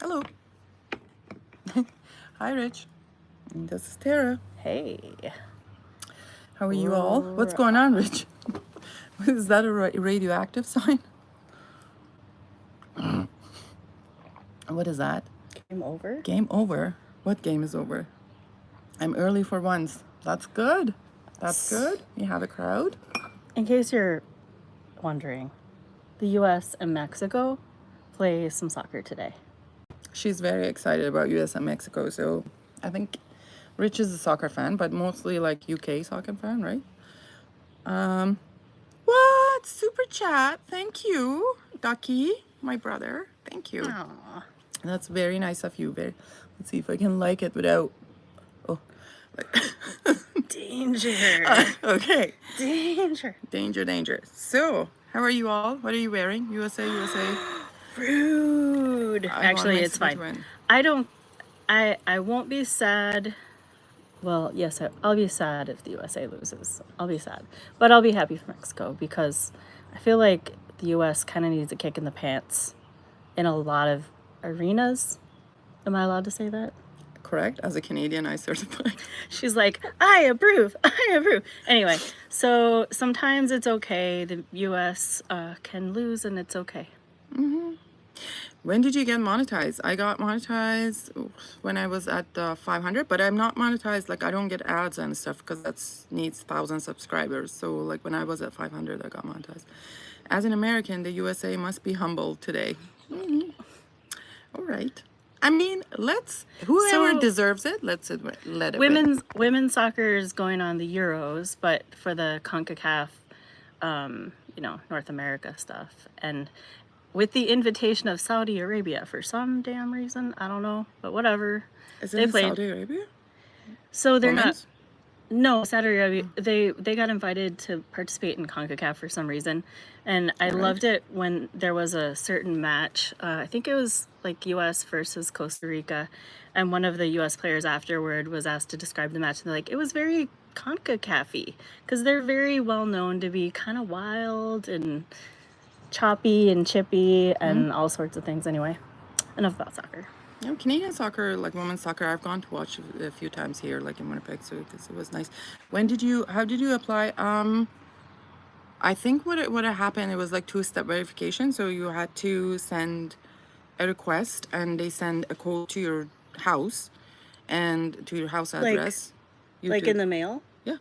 Hello. Hi, Rich. This is Tara. Hey. How are you all? What's going on, Rich? Is that a radioactive sign? What is that? Game over? Game over? What game is over? I'm early for once. That's good. That's good. You have a crowd. In case you're wondering, the US and Mexico play some soccer today. She's very excited about US and Mexico, so I think Rich is a soccer fan, but mostly like UK soccer fan, right? What? Super chat. Thank you, Ducky, my brother. Thank you. Aww. That's very nice of you. Let's see if I can like it without. Oh, Danger. Okay. Danger. Danger. So, how are you all? What are you wearing? USA. Rude. Actually, it's fine. I won't be sad. Well, yes, I'll be sad if the USA loses. I'll be sad. But I'll be happy for Mexico because I feel like the US kind of needs a kick in the pants in a lot of arenas. Am I allowed to say that? Correct. As a Canadian, I certify. She's like, I approve. Anyway, so sometimes it's okay. The US can lose and it's okay. When did you get monetized? I got monetized when I was at 500, but I'm not monetized. Like, I don't get ads and stuff because that needs 1,000 subscribers. So, like, when I was at 500, I got monetized. As an American, the USA must be humble today. All right. I mean, whoever deserves it, let it. Women's soccer is going on the Euros, but for the CONCACAF, North America stuff. And with the invitation of Saudi Arabia for some damn reason, I don't know, but whatever. Is it Saudi Arabia? So they're not. No, Saudi Arabia. They got invited to participate in CONCACAF for some reason, and I loved it when there was a certain match. I think it was like U.S. versus Costa Rica, and one of the U.S. players afterward was asked to describe the match, and they're like, it was very CONCACAF-y because they're very well known to be kind of wild and choppy and chippy and all sorts of things. Anyway, enough about soccer. Yeah, Canadian soccer, like women's soccer, I've gone to watch a few times here, like in Winnipeg, so because it was nice. How did you apply? I think what happened, it was like 2-step verification. So you had to send a request and they send a code to your house and to your house address. In the mail? Yeah,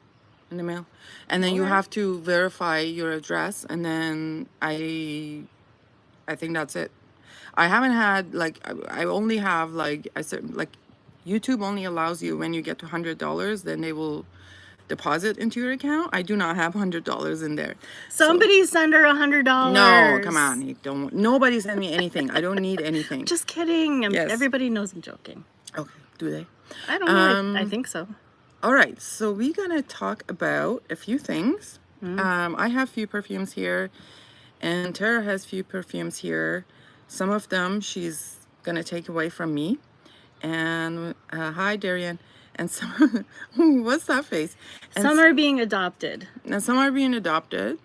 in the mail. And then you have to verify your address, and then I think that's it. I haven't had, like, I only have, like, I said, like, YouTube only allows you when you get to $100, then they will deposit into your account. I do not have $100 in there. Somebody send her $100. No, come on. Nobody send me anything. I don't need anything. Just kidding. Yes. Everybody knows I'm joking. Okay, do they? I don't know. I think so. All right, so we're going to talk about a few things. I have few perfumes here, and Tara has few perfumes here. Some of them she's going to take away from me. And hi, Darian. And some, what's that face? And some are being adopted. And some are being adopted.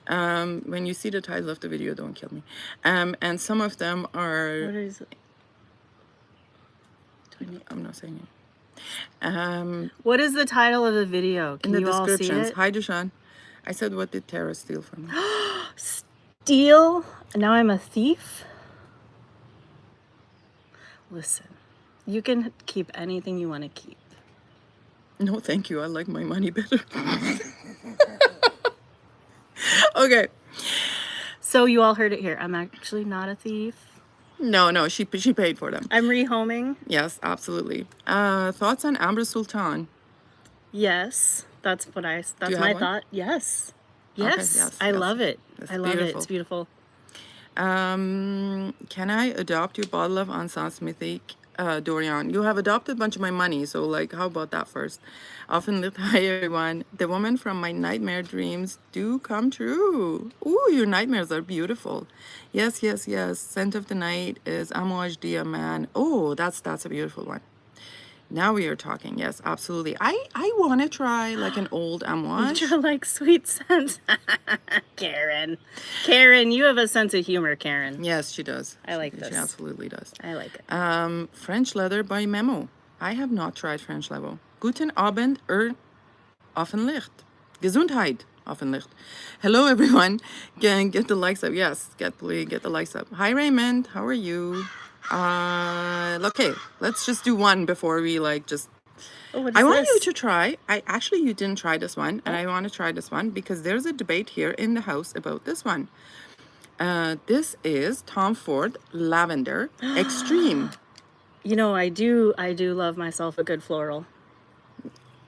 When you see the title of the video, don't kill me. And some of them are... What is it? I'm not saying it. What is the title of the video? Can in the you descriptions. All see it? Hi, Dushan. I said, what did Tara steal from me? Steal? Now I'm a thief? Listen, you can keep anything you want to keep. No, thank you. I like my money better. Okay. So you all heard it here. I'm actually not a thief. No, she paid for them. I'm rehoming. Yes, absolutely. Thoughts on Amber Sultan? Yes, that's my thought. Yes. Okay, yes. I love it. I love it. It's beautiful. Can I adopt your bottle of Encens Mythique, Dorian? You have adopted a bunch of my money, so, like, how about that first? Often lit. Hi, everyone. The woman from my nightmare dreams do come true. Ooh, your nightmares are beautiful. Yes. Scent of the night is Amouage Dia Man. Oh, that's a beautiful one. Now we are talking. Yes, absolutely. I want to try like an old amouage. Mitra likes sweet scents. Karen. Karen, you have a sense of humor, Karen. Yes, she does. I like this. She absolutely does. I like it. French leather by Memo. I have not tried French leather. Guten Abend, Offenlicht. Gesundheit, Offenlicht. Hello, everyone. Get the likes up. Yes, get the likes up. Hi, Raymond. How are you? Okay, let's just do one before we like just. Oh, I want you to try. You didn't try this one, and I want to try this one because there's a debate here in the house about this one. This is Tom Ford Lavender Extreme. You know, I do love myself a good floral.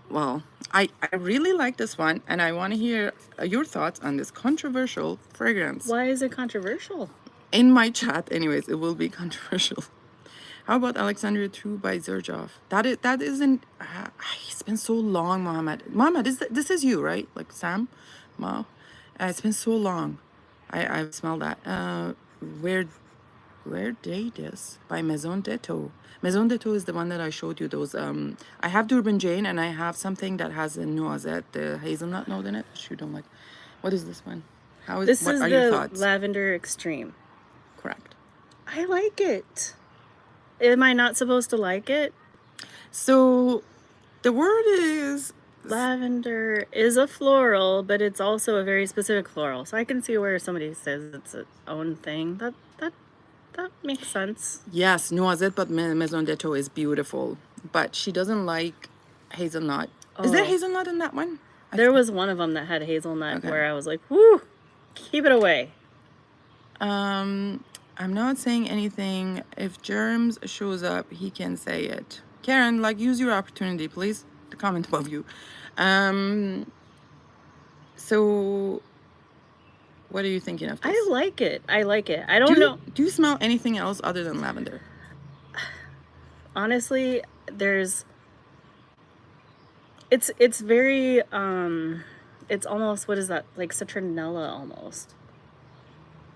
Well, I really like this one, and I want to hear your thoughts on this controversial fragrance. Why is it controversial? In my chat, anyways, it will be controversial. How about Alexandria 2 by Zerjov? That isn't. It's been so long, Mohammed. Mohammed, this is you, right? Like Sam, Ma. It's been so long. I smell that. Where date is by Maison d'Eau. Maison d'Eau is the one that I showed you. Those I have Durban Jane, and I have something that has a noisette, the hazelnut note in it, which you don't like. What is this one? This is the Lavender Extreme. Correct. I like it. Am I not supposed to like it? So the word is lavender is a floral, but it's also a very specific floral. So I can see where somebody says it's its own thing. That makes sense. Yes, noisette, but Maison d'Eau is beautiful. But she doesn't like hazelnut. Oh. Is there hazelnut in that one? There was one of them that had hazelnut where I was like, whoo, keep it away. I'm not saying anything. If Germs shows up, he can say it. Karen, like, use your opportunity, please. The comment above you. So, what are you thinking of this? I like it. I don't know. Do you smell anything else other than lavender? Honestly, it's very, it's almost, what is that? Like citronella almost.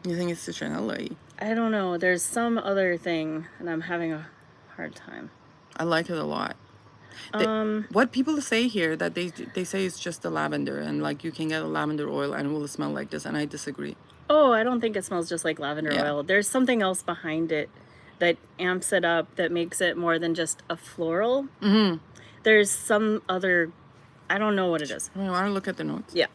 You think it's citronella-y? I don't know. There's some other thing, and I'm having a hard time. I like it a lot. What people say here that they say it's just the lavender, and like you can get a lavender oil and it will smell like this, and I disagree. Oh, I don't think it smells just like lavender oil. There's something else behind it that amps it up, that makes it more than just a floral. Mm-hmm. There's some other, I don't know what it is. I want to look at the notes. Yeah.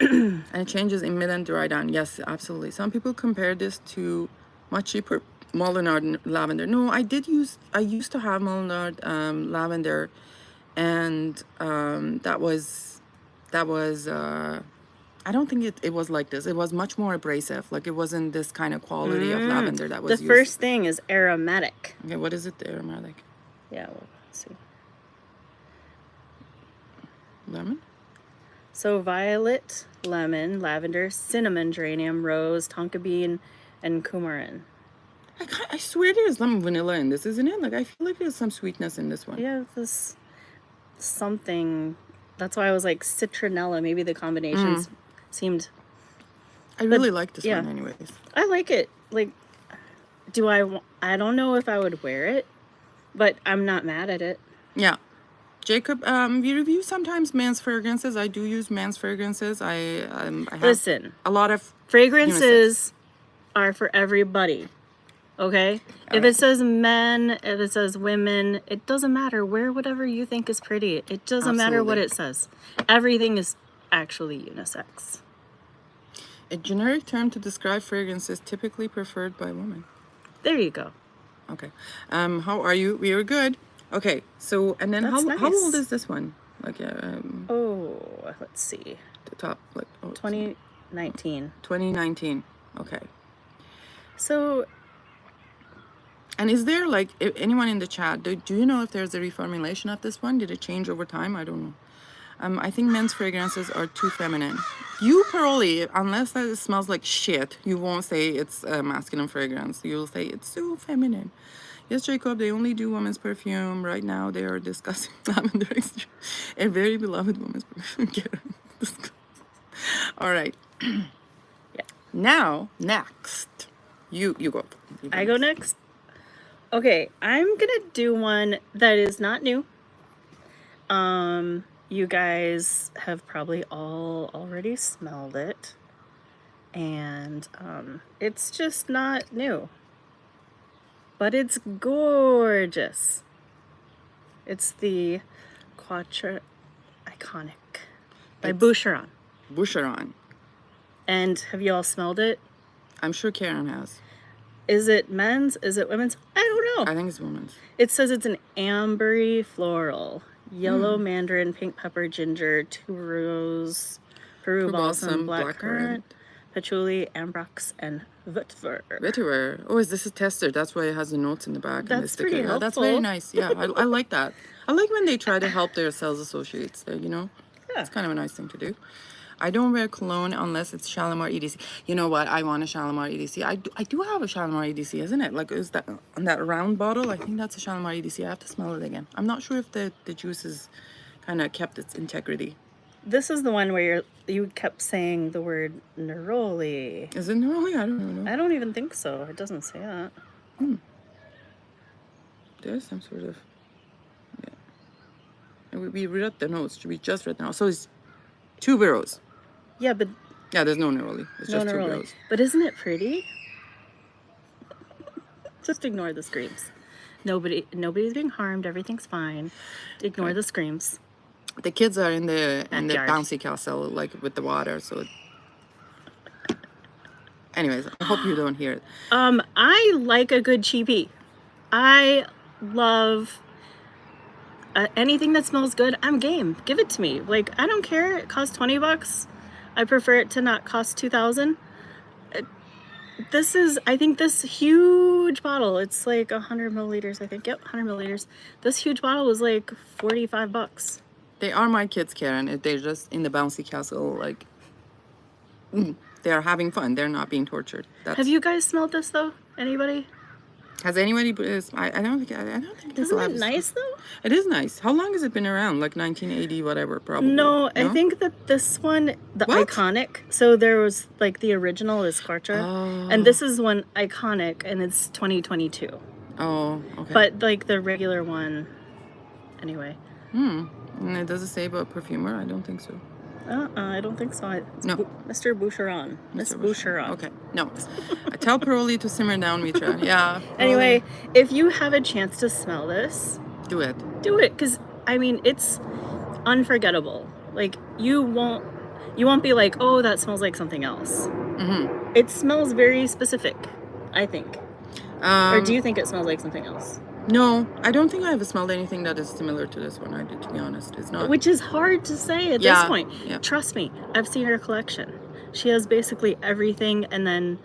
And it changes in mid and dry down. Yes, absolutely. Some people compare this to much cheaper Molinard lavender. No, I used to have Molinard lavender, and that was I don't think it was like this. It was much more abrasive. Like, it wasn't this kind of quality of lavender that was used. The first thing is aromatic. Okay, what is it, the aromatic? Yeah, well, let's see. Lemon? So violet, lemon, lavender, cinnamon, geranium, rose, tonka bean, and coumarin. I swear there's some vanilla in this, isn't it? Like, I feel like there's some sweetness in this one. Yeah, this something. That's why I was like citronella. Maybe the combinations seemed. I really like this one, anyways. I like it. Like, I don't know if I would wear it, but I'm not mad at it. Yeah. Jacob, we review sometimes men's fragrances. I do use men's fragrances. I have a lot of fragrances are for everybody. Okay? If it says men, if it says women, it doesn't matter. Wear whatever you think is pretty. It doesn't matter what it says. Everything is actually unisex. A generic term to describe fragrances typically preferred by women. There you go. Okay. How are you? We are good. Okay. So, and then how old is this one? Like, let's see. The top, like, 2019. 2019. Okay. So. And is there, like, anyone in the chat, do you know if there's a reformulation of this one? Did it change over time? I don't know. I think men's fragrances are too feminine. You, Paroli, unless that it smells like shit, you won't say it's a masculine fragrance. You'll say it's so feminine. Yes, Jacob, they only do women's perfume. Right now, they are discussing lavender extreme. A very beloved women's perfume. All right. Yeah. Now, next. You go. I go next? Okay, I'm going to do one that is not new. You guys have probably all already smelled it. And it's just not new. But it's gorgeous. It's the Quattro Iconic by Boucheron. Boucheron. And have you all smelled it? I'm sure Karen has. Is it men's? Is it women's? I don't know. I think it's women's. It says it's an ambery floral. Yellow mandarin, pink pepper, ginger, tuberose, Peru balsam, blackcurrant, patchouli, ambrox, and vetiver. Vetiver. Oh, this is tester. That's why it has the notes in the back. That's pretty helpful. That's very nice. Yeah, I like that. I like when they try to help their sales associates. You know, it's kind of a nice thing to do. I don't wear cologne unless it's Shalimar EDC. You know what? I want a Shalimar EDC. I do have a Shalimar EDC, isn't it? Like, is that on that round bottle? I think that's a Shalimar EDC. I have to smell it again. I'm not sure if the juice has kind of kept its integrity. This is the one where you kept saying the word neroli. Is it neroli? I don't even know. I don't even think so. It doesn't say that. There's some sort of... Yeah. We read the notes. We just read the notes. So it's tuberose. Yeah, but... Yeah, there's no neroli. It's just tuberose. But isn't it pretty? Just ignore the screams. Nobody's being harmed. Everything's fine. Ignore the screams. The kids are in the bouncy castle, like with the water. So, anyways, I hope you don't hear it. I like a good cheapie. I love anything that smells good. I'm game. Give it to me. Like, I don't care. It costs $20. I prefer it to not cost $2,000. I think this huge bottle, it's like 100 milliliters, I think. Yep, 100 milliliters. This huge bottle was like $45. They are my kids, Karen. They're just in the bouncy castle, like, they're having fun. They're not being tortured. Have you guys smelled this, though? Anybody? Has anybody? I don't think. Isn't it nice though? It is nice. How long has it been around? Like 1980, whatever, probably. No, I think that this one, Iconic. So there was like the original is Quattro, and this is one Iconic, and it's 2022. Oh, okay. But like the regular one, anyway. And it doesn't say about perfumer. I don't think so. I don't think so. No. Mr. Boucheron. Miss Boucheron. Okay. No. I tell Pearlie to simmer down, Mitra. Yeah. Anyway, if you have a chance to smell this, do it. Do it, because I mean it's unforgettable. Like you won't be like, oh, that smells like something else. It smells very specific, I think. Or do you think it smells like something else? No, I don't think I have smelled anything that is similar to this one. I did, to be honest. It's not. Which is hard to say at this point. Yeah. Trust me, I've seen her collection. She has basically everything, and then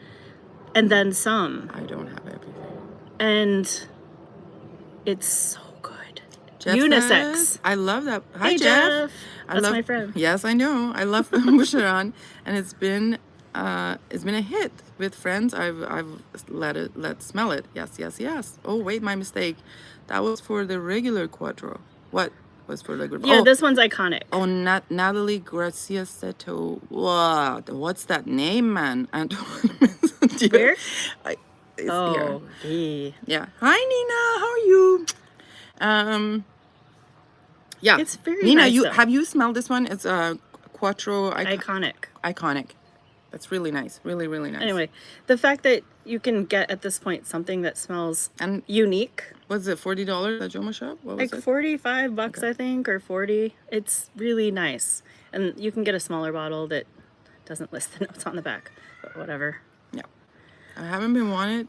some. I don't have everything. And it's so good. Jeff Unisex. Says, I love that. Hi, hey, Jeff. That's my friend. Yes, I know. I love Boucheron, and it's been a hit with friends. I've let smell it. Yes. Oh wait, my mistake. That was for the regular Quattro. What was for the regular? Yeah, this one's Iconic. Oh, Natalie Gracia Seto. What? What's that name, man? Where? Here. Hey. Yeah. Hi, Nina. How are you? Yeah. It's very Nina, nice. have you smelled this one? It's a Quattro Iconic. Iconic. That's really nice. Really, really nice. Anyway, the fact that you can get at this point something that smells unique. Was it $40 at Joma shop? What was like $45, okay. I think, or 40. It's really nice. And you can get a smaller bottle that doesn't list the notes on the back, but whatever. Yeah. I haven't been wanted.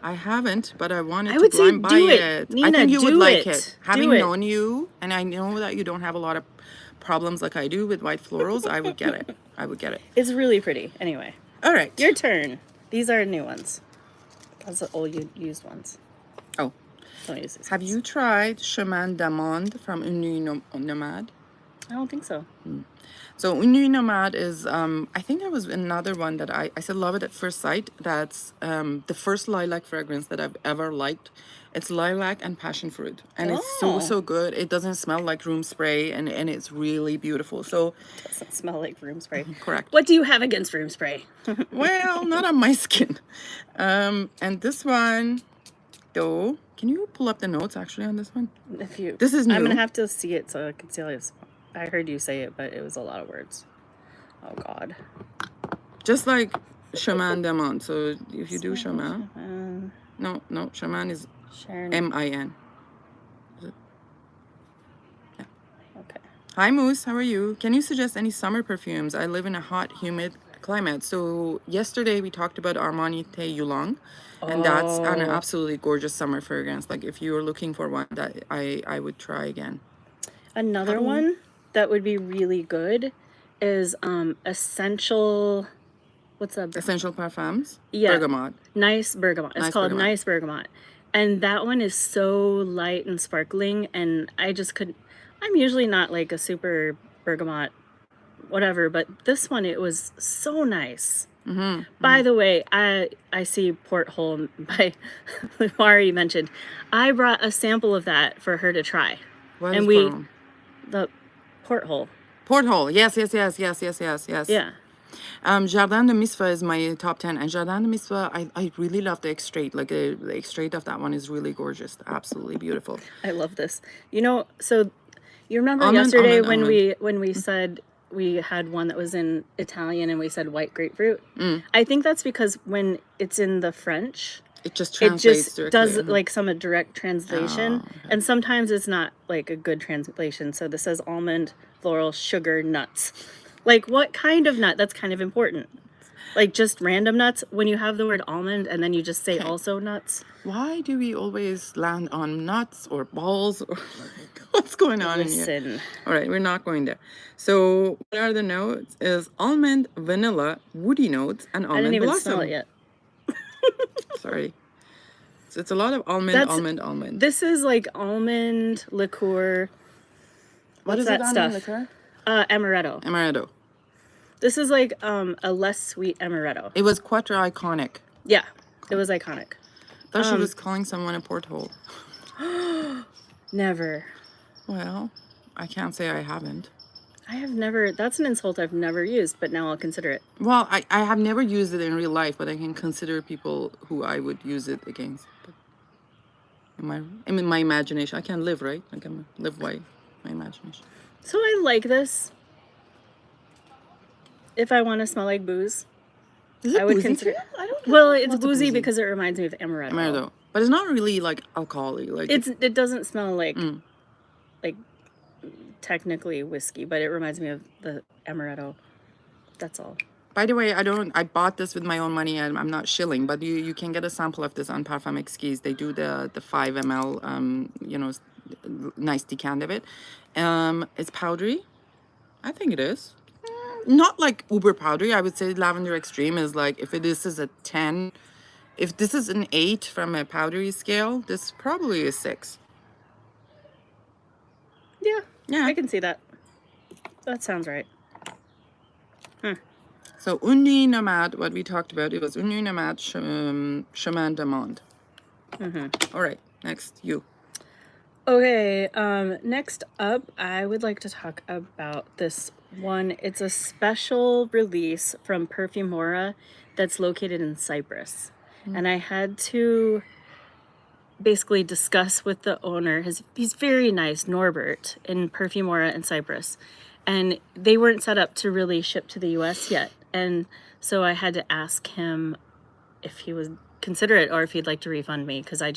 I haven't, but I wanted to blind buy it. Nina, I think you would like it. Having known you, and I know that you don't have a lot of problems like I do with white florals, I would get it. It's really pretty. Anyway. All right. Your turn. These are new ones. Those are old used ones. Oh. Don't use these. Have you tried Chemin d'Amande from Une Nuit Nomade? I don't think so. So Une Nuit Nomade is, I think there was another one that I said love it at first sight. That's the first lilac fragrance that I've ever liked. It's lilac and passion fruit, and it's so good. It doesn't smell like room spray, and it's really beautiful. So it doesn't smell like room spray. Correct. What do you have against room spray? Well, not on my skin. And this one, though. Can you pull up the notes actually on this one? If you, This is new. I'm gonna have to see it so I can see how it's. I heard you say it, but it was a lot of words. Oh God. Just like Chemin d'Amande. So if you do Chemin, no, Chemin is M-I-N. Yeah. Okay. Hi Moose, how are you? Can you suggest any summer perfumes? I live in a hot, humid climate. So yesterday we talked about Armani Thé Yulong, and that's an absolutely gorgeous summer fragrance. Like if you were looking for one that I would try again. Another one that would be really good is Essential. What's that? Essential Parfums? Yeah. Bergamot. Nice Bergamot. It's called Nice Bergamot. And that one is so light and sparkling, and I just couldn't. I'm usually not like a super bergamot whatever, but this one, it was so nice. By the way, I see Porthole by Mari mentioned. I brought a sample of that for her to try. What and is we Porthole? The Porthole. Porthole, yes. Yeah. Jardin de Misva is my top 10, and Jardin de Misva, I really love the extrait. Like the extrait of that one is really gorgeous, absolutely beautiful. I love this. You know, so you remember yesterday when we said we had one that was in Italian and we said white grapefruit? I think that's because when it's in the French, it just translates directly. Does like some direct translation, and sometimes it's not like a good translation. So this says almond, floral, sugar, nuts. Like what kind of nut? That's kind of important. Like just random nuts. When you have the word almond and then you just say also nuts. Why do we always land on nuts or balls? Or what's going on in here? All right, we're not going there. So what are the notes? Is almond, vanilla, woody notes, and almond I didn't even blossom. smell it yet. Sorry. So it's a lot of almond. This is like almond liqueur. What's that stuff? Liqueur? Amaretto. Amaretto. This is like a less sweet amaretto. It was Quattro Iconic. Yeah, it was iconic. I thought she was calling someone a porthole. Never. Well, I can't say I haven't. I have never. That's an insult I've never used, but now I'll consider it. Well, I have never used it in real life, but I can consider people who I would use it against. But in my imagination, I can live, right? I can live by my imagination. So I like this. If I want to smell like booze, I would consider. Well, it's boozy because it reminds me of amaretto. Amaretto, but it's not really like alcoholic. Like it doesn't smell like technically whiskey, but it reminds me of the amaretto. That's all. By the way, I bought this with my own money. I'm not shilling, but you can get a sample of this on Parfum Exquise. They do the 5 ml, nice decant of it. It's powdery. I think it is. Not like uber powdery. I would say Lavender Extreme is like, if this is a 10, if this is an 8 from a powdery scale, this probably is 6. Yeah, I can see that. That sounds right. So Une Nomade, what we talked about, it was Une Nomade Chemin d'Amande. All right, next, you. Okay, next up, I would like to talk about this one. It's a special release from Perfumea that's located in Cyprus. And I had to basically discuss with the owner. He's very nice, Norbert, in Perfumea in Cyprus. And they weren't set up to really ship to the US yet. And so I had to ask him if he would consider it or if he'd like to refund me, because I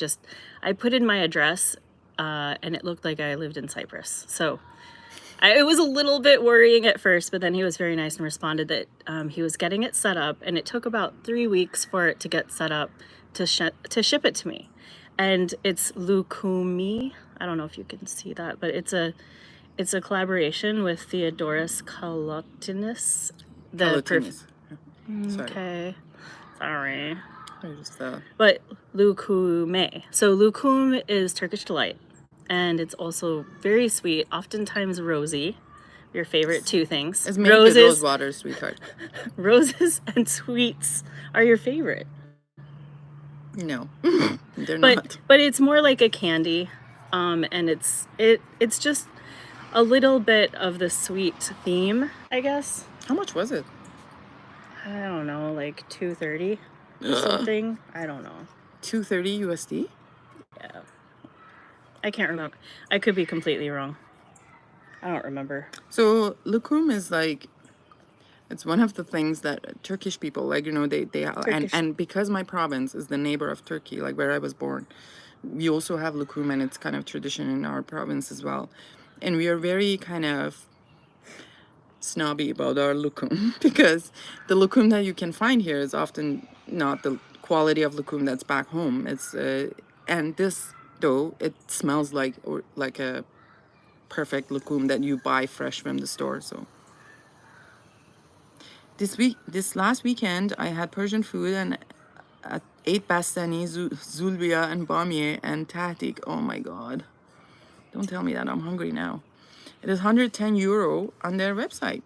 put in my address and it looked like I lived in Cyprus. So it was a little bit worrying at first, but then he was very nice and responded that he was getting it set up, and it took about 3 weeks for it to get set up to ship it to me. And it's Lukumi. I don't know if you can see that, but it's a collaboration with Theodoros Kalotinis. Okay. Sorry. But Lukume. So Lukum is Turkish delight, and it's also very sweet, oftentimes rosy. Your favorite two things. It's made with rose water, sweetheart. Roses and sweets are your favorite. No, they're not. But it's more like a candy, and it's just a little bit of the sweet theme, I guess. How much was it? I don't know, like $230 or something. I don't know. $230 USD? Yeah. I can't remember. I could be completely wrong. I don't remember. So Lukum is like, it's one of the things that Turkish people, like, you know, they Turkish. and because my province is the neighbor of Turkey, like where I was born, we also have Lukum, and it's kind of tradition in our province as well. And we are very kind of snobby about our Lukum because the Lukum that you can find here is often not the quality of Lukum that's back home. It's and this though, it smells like a perfect Lukum that you buy fresh from the store. So this last weekend, I had Persian food and ate bastani, zulbiya, and bamiye, and tahdig. Oh my god. Don't tell me that. I'm hungry now. It is €110 on their website.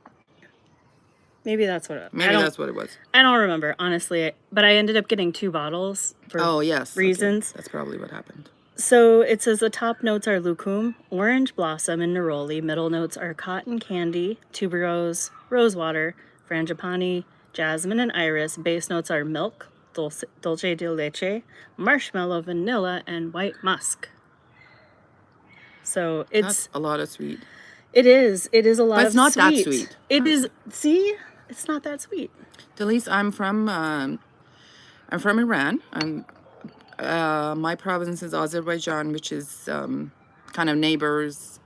Maybe that's what that's what it was. I don't remember, honestly. But I ended up getting 2 bottles for reasons. Okay. That's probably what happened. So it says the top notes are lucum, orange blossom, and neroli. Middle notes are cotton candy, tuberose, rosewater, frangipani, jasmine, and iris. Base notes are milk, dulce de leche, marshmallow, vanilla, and white musk. So That's a lot of sweet. It is. It is a lot But of it's not sweet. that sweet. It is. See, it's not that sweet. Delise, I'm from Iran. My province is Azerbaijan, which is kind of neighbors,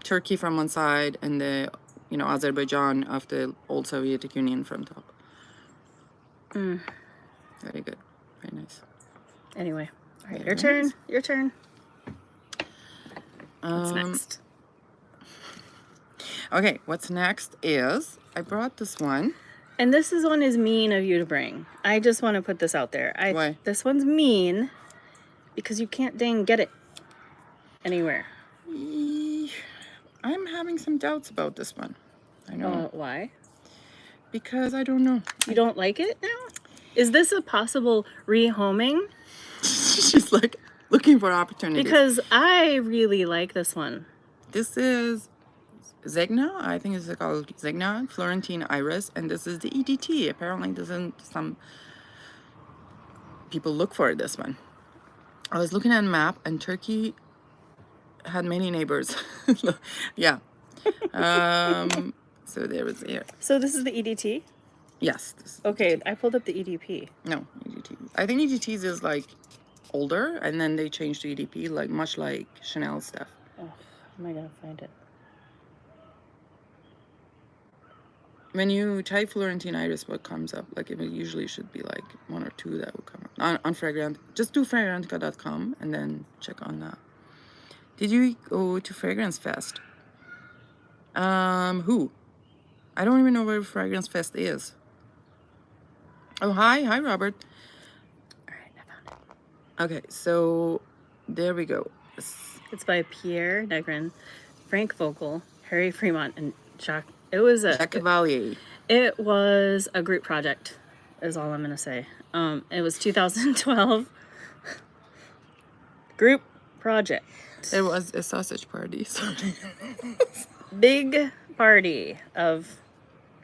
Turkey from one side, and the Azerbaijan of the old Soviet Union from top. Very good, very nice. Anyway, all right, your turn. Your turn. What's next? Okay, what's next is I brought this one. And this one is mean of you to bring. I just want to put this out there. Why? This one's mean because you can't dang get it anywhere. I'm having some doubts about this one. I know. Why? Because I don't know. You don't like it now? Is this a possible rehoming? She's like looking for opportunities. Because I really like this one. This is Zegna. I think it's called Zegna, Florentine Iris, and this is the EDT. Apparently, some people look for this one. I was looking at a map, and Turkey had many neighbors. Yeah. So there was here. So this is the EDT? Yes. Okay, I pulled up the EDP. No, EDT. I think EDTs is like older, and then they changed to EDP, like much like Chanel stuff. Oh, am I gonna find it? When you type Florentine Iris, what comes up? Like it usually should be like 1 or 2 that would come up. On Fragrant, just do fragrantica.com and then check on that. Did you go to Fragrance Fest? Who? I don't even know where Fragrance Fest is. Oh, hi, Robert. All right, I found it. Okay, so there we go. It's by Pierre Negrin, Frank Vogel, Harry Fremont, and Jacques. It was Jacques Cavalier. It was a group project, is all I'm gonna say. It was 2012 group project. It was a sausage party. So. Big party of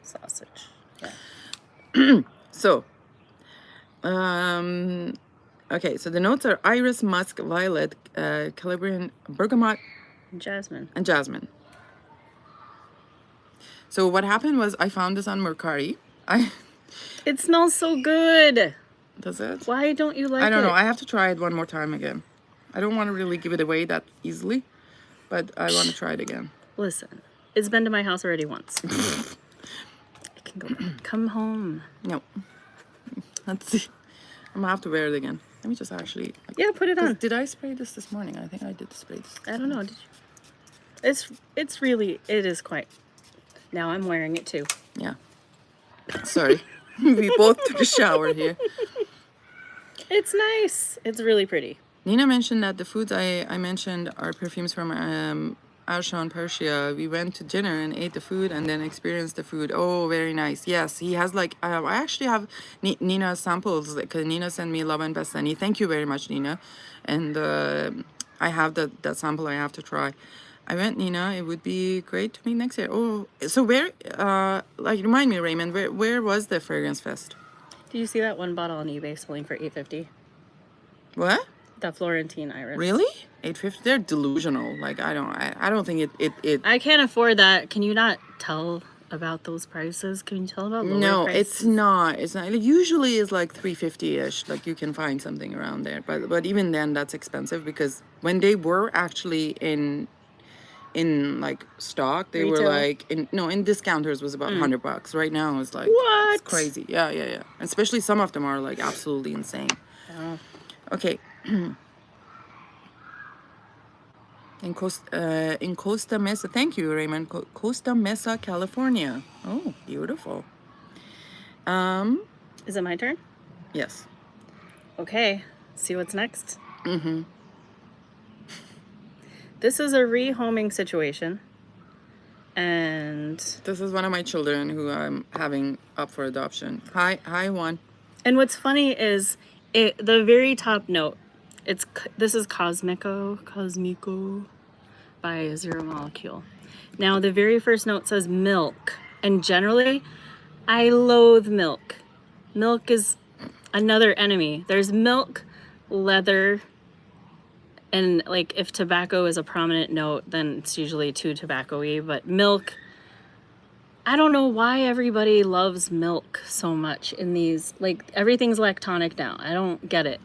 sausage. Yeah. So, okay, so the notes are iris, musk, violet, Calabrian, bergamot, Jasmine. and jasmine. So what happened was I found this on Mercari. It smells so good. Does it? Why don't you like it? I don't know. I have to try it one more time again. I don't want to really give it away that easily, but I want to try it again. Listen, it's been to my house already once. I can go back. Come home. No. Let's see. I'm gonna have to wear it again. Let me just actually. Yeah, put it on. Did I spray this morning? I think I did spray this. I don't know. Did you? It's really, it is quite. Now I'm wearing it too. Yeah. Sorry. We both took a shower here. It's nice. It's really pretty. Nina mentioned that the foods I mentioned are perfumes from Arshan, Persia. We went to dinner and ate the food and then experienced the food. Oh, very nice. Yes, he has like, I actually have Nina's samples. Because Nina sent me Lavender Bastani. Thank you very much, Nina. And I have that sample I have to try. I went, Nina. It would be great to meet next year. Oh, so where, remind me, Raymond, where was the Fragrance Fest? Did you see that one bottle on eBay selling for $8.50? What? The Florentine iris. Really? 850? They're delusional. Like, I don't think it I can't afford that. Can you not tell about those prices? Can you tell about lower no, prices? it's not. It's not. It usually is like 350-ish. Like, you can find something around there. But even then, that's expensive because when they were actually in like stock, they were Retail? like in discounters was about $100. Right now it's like What? it's crazy. Yeah. Especially some of them are like absolutely insane. Oh. Okay. In Costa Mesa, thank you, Raymond. Costa Mesa, California. Oh, beautiful. Is it my turn? Yes. Okay. See what's next? Mm-hmm. This is a rehoming situation. And this is one of my children who I'm having up for adoption. Hi, Juan. And what's funny is the very top note. This is Cosmico by Zero Molecule. Now the very first note says milk, and generally, I loathe milk. Milk is another enemy. There's milk, leather, and like if tobacco is a prominent note, then it's usually too tobacco-y. But milk, I don't know why everybody loves milk so much in these. Like everything's lactonic now. I don't get it.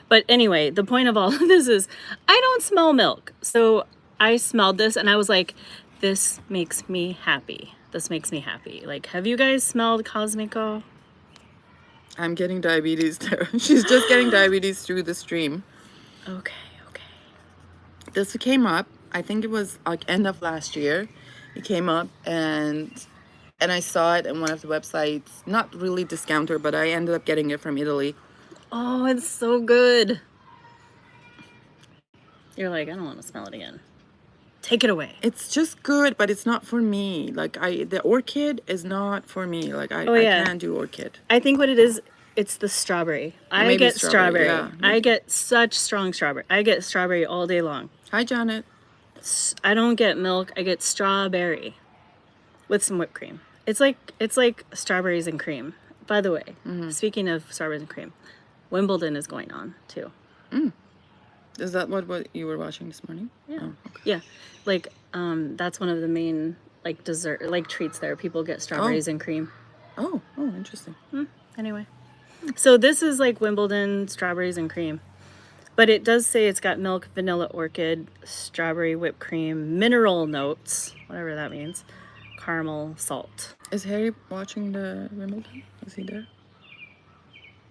But anyway, the point of all of this is I don't smell milk. So I smelled this and I was like, this makes me happy. This makes me happy. Like, have you guys smelled Cosmico? I'm getting diabetes there. She's just getting diabetes through the stream. Okay. This came up, I think it was like end of last year. It came up and I saw it in one of the websites, not really discounter, but I ended up getting it from Italy. Oh, it's so good. You're like, I don't want to smell it again. Take it away. It's just good, but it's not for me. Like the orchid is not for me. Like I can't do orchid. I think what it is, it's the strawberry. I get strawberry. Yeah. I get such strong strawberry. I get strawberry all day long. Hi, Janet. I don't get milk. I get strawberry with some whipped cream. It's like strawberries and cream. By the way, speaking of strawberries and cream, Wimbledon is going on too. Is that what you were watching this morning? Yeah. Oh, okay. Yeah. Like that's one of the main like dessert like treats there. People get strawberries and cream. Oh, interesting. Anyway. So this is like Wimbledon strawberries and cream. But it does say it's got milk, vanilla orchid, strawberry whipped cream, mineral notes, whatever that means, caramel, salt. Is Harry watching the Wimbledon? Is he there?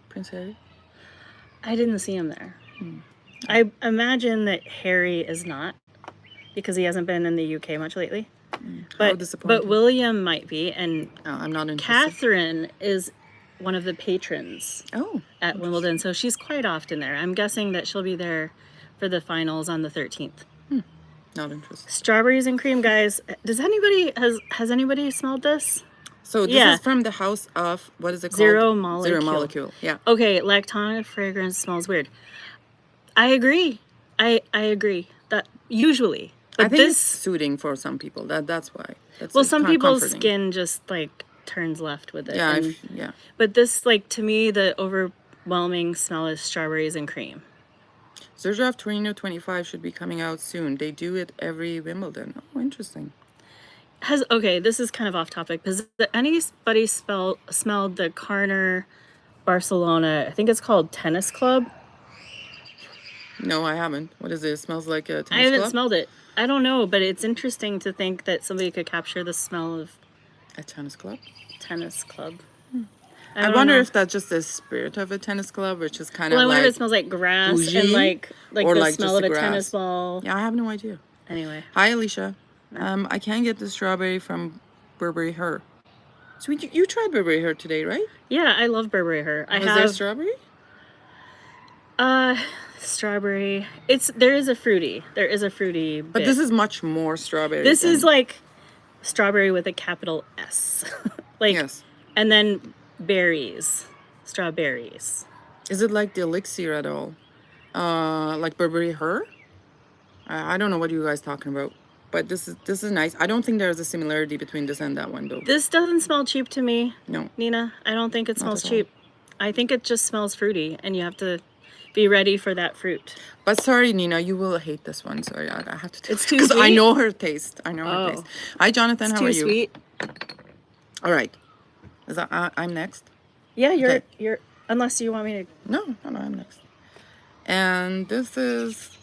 Prince Harry? I didn't see him there. I imagine that Harry is not because he hasn't been in the UK much lately. How disappointing. But William might be, and I'm not interested. Catherine is one of the patrons at Wimbledon, so she's quite often there. I'm guessing that she'll be there for the finals on the 13th. Not interested. Strawberries and cream, guys. Has anybody smelled this? So this is from the house of, what is it called? Zero Molecule. Zero Molecule, yeah. Okay, lactonic fragrance smells weird. I agree. I agree. That usually. But I think it's soothing for some people. That's why. Well, some people's comforting. skin just like turns left with it. Yeah, But this, like, to me, the overwhelming smell is strawberries and cream. Serge 2025 should be coming out soon. They do it every Wimbledon. Oh, interesting. Okay, this is kind of off topic. Has anybody smelled the Carner Barcelona, I think it's called Tennis Club? No, I haven't. What is it? It smells like a tennis club? I haven't smelled it. I don't know, but it's interesting to think that somebody could capture the smell of a tennis club. Tennis club. I wonder if that's just the spirit of a tennis club, which is kind of I like. wonder if it smells like grass bougie, and like or the like smell of just a grass. tennis ball. Yeah, I have no idea. Anyway. Hi, Alicia. I can't get the strawberry from Burberry Her. So you tried Burberry Her today, right? Yeah, I love Burberry Her. Was there strawberry? Strawberry. There is a fruity. But this is much more strawberry. This is like strawberry with a capital S. Like, yes. And then berries. Strawberries. Is it like the elixir at all? Like Burberry Her? I don't know what you guys talking about. But this is nice. I don't think there's a similarity between this and that one, though. This doesn't smell cheap to me. No. Nina, I don't think it smells cheap. I think it just smells fruity, and you have to Be ready for that fruit. But sorry, Nina, you will hate this one. Sorry, I have to tell It's too because I sweet? know her taste. I know her Oh. taste. Hi, Jonathan. It's How are too you? sweet. All right. Is that I'm next? Yeah, Okay. you're unless you want me to. No, I'm next. And this is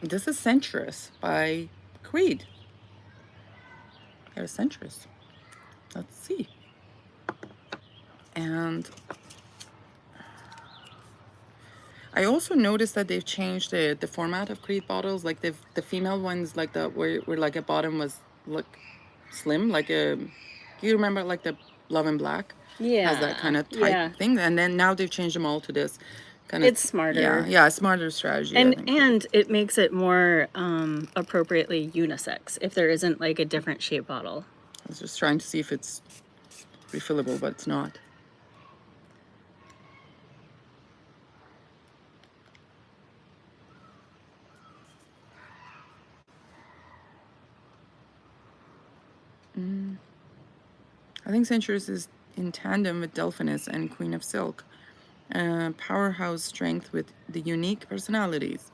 Centurus by Creed. Here's Centurus. Let's see. And I also noticed that they've changed the format of Creed bottles. Like the female ones, like where like a bottom was like slim, like a. Do you remember like the Love and Black? Yeah. Has that kind of tight thing, and then now they've changed them all to this kind of. It's smarter. Yeah, smarter strategy. I think. And it makes it more appropriately unisex if there isn't like a different shape bottle. I was just trying to see if it's refillable, but it's not. I think Centurus is in tandem with Delphinus and Queen of Silk. Powerhouse strength with the unique personalities.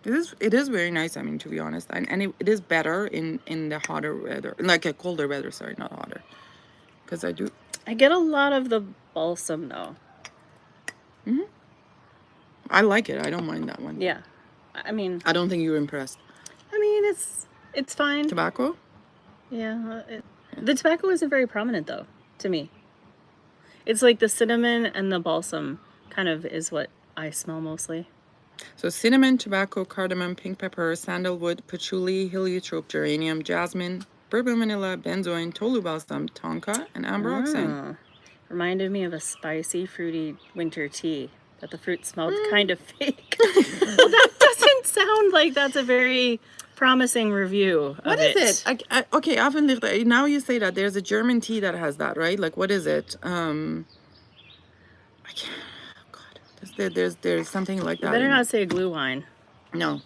It is very nice, I mean, to be honest. And it is better in the hotter weather, like a colder weather, sorry, not hotter. Because I get a lot of the balsam though. I like it. I don't mind that one. Yeah. I mean, I don't think you're impressed. I mean, it's fine. Tobacco? Yeah. The tobacco isn't very prominent though, to me. It's like the cinnamon and the balsam kind of is what I smell mostly. So cinnamon, tobacco, cardamom, pink pepper, sandalwood, patchouli, heliotrope, geranium, jasmine, bourbon vanilla, benzoin, tolu balsam, tonka, and amber oxide. Reminded me of a spicy, fruity winter tea that the fruit smelled kind of fake. Well, that doesn't sound like that's a very promising review of What is it? Okay, Avonlicht, now you say that there's a German tea that has that, right? Like, what is it? I can't. God, there's something like that. You better not say glue wine. No.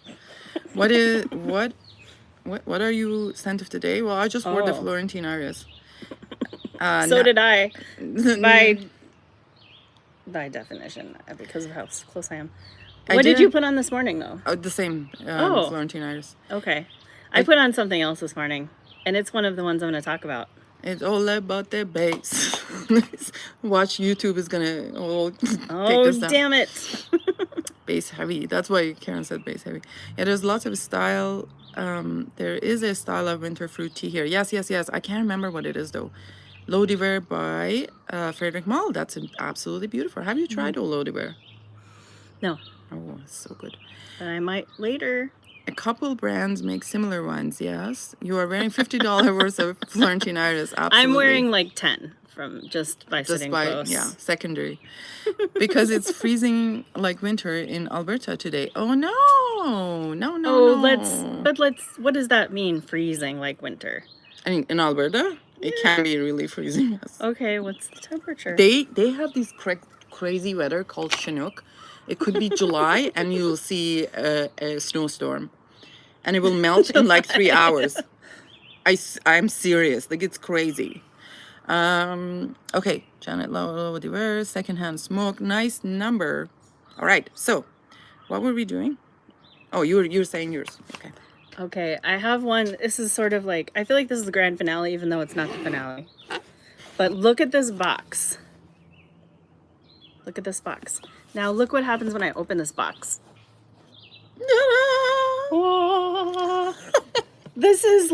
What are you scent of today? Well, I just wore the Florentine Iris. So did I. By definition, because of how close I am. What did you put on this morning, though? The same Florentine Iris. Okay. I put on something else this morning, and it's one of the ones I'm going to talk about. It's all about the bass. Watch, YouTube is going to take this down. Damn it. Bass heavy. That's why Karen said bass heavy. Yeah, there's lots of style. There is a style of winter fruit tea here. Yes. I can't remember what it is, though. L'Eau d'Hiver by Frederic Malle. That's absolutely beautiful. Have you tried L'Eau d'Hiver? No. Oh, it's so good. But I might later. A couple brands make similar ones, yes. You are wearing $50 worth of Florentine Iris, absolutely. I'm wearing like 10 from just by sitting close. Yeah, secondary. Because it's freezing like winter in Alberta today. Oh, no. What does that mean, freezing like winter? I mean, in Alberta, it can be really freezing. Yes. Okay, what's the temperature? They have this crazy weather called Chinook. It could be July and you'll see a snowstorm. And it will melt in like 3 hours. I'm serious. Like, it's crazy. Okay, Janet L'Eau d'Hiver, secondhand smoke. Nice number. All right, so what were we doing? Oh, you're saying yours. Okay. Okay, I have one. This is sort of like, I feel like this is the grand finale, even though it's not the finale. But look at this box. Look at this box. Now look what happens when I open this box. This is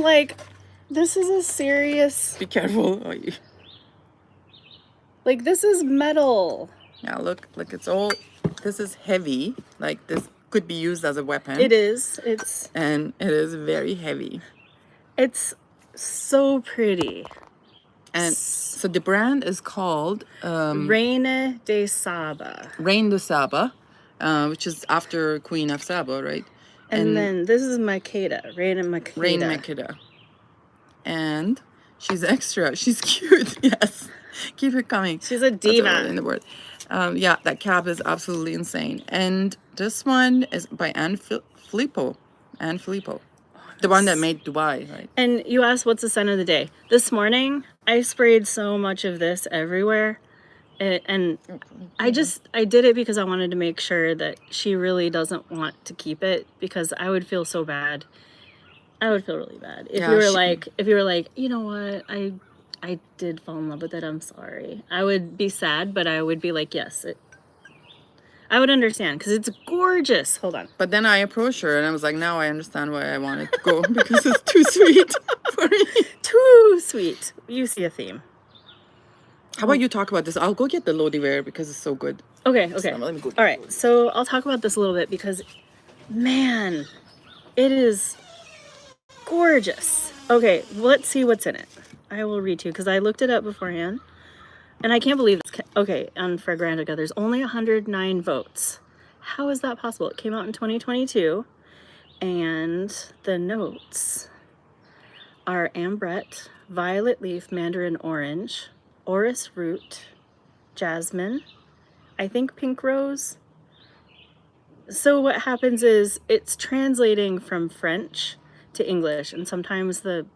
a serious... Be careful. Like, this is metal. Now look, this is heavy. Like, this could be used as a weapon. It is. And it is very heavy. It's so pretty. And so the brand is called Reine de Saba. Reine de Saba, which is after Queen of Saba, right? And then this is Makada, Reine Makada. Reine Makada. And she's extra. She's cute. Yes. Keep it coming. She's a diva. In the word. Yeah, that cap is absolutely insane. And this one is by Anne Filippo. The one that made Dubai, right? And you asked what's the scent of the day. This morning, I sprayed so much of this everywhere And I did it because I wanted to make sure that she really doesn't want to keep it, because I would feel so bad. I would feel really bad if Yeah, you were like, you know what, I did fall in love with it. I'm sorry. I would be sad, but I would be like, yes, I would understand because it's gorgeous. Hold on. But then I approached her and I was like, now I understand why I wanted to go because it's too sweet for me. Too sweet. You see a theme. How about you talk about this? I'll go get the L'Eau d'Hiver because it's so good. Okay. So let me go. All right. So I'll talk about this a little bit because, man, it is gorgeous. Okay, let's see what's in it. I will read to you because I looked it up beforehand. And I can't believe this. Okay, on Fragrantica, there's only 109 votes. How is that possible? It came out in 2022. And the notes are ambrette, violet leaf, mandarin orange, orris root, jasmine, I think pink rose. So what happens is it's translating from French to English, and sometimes the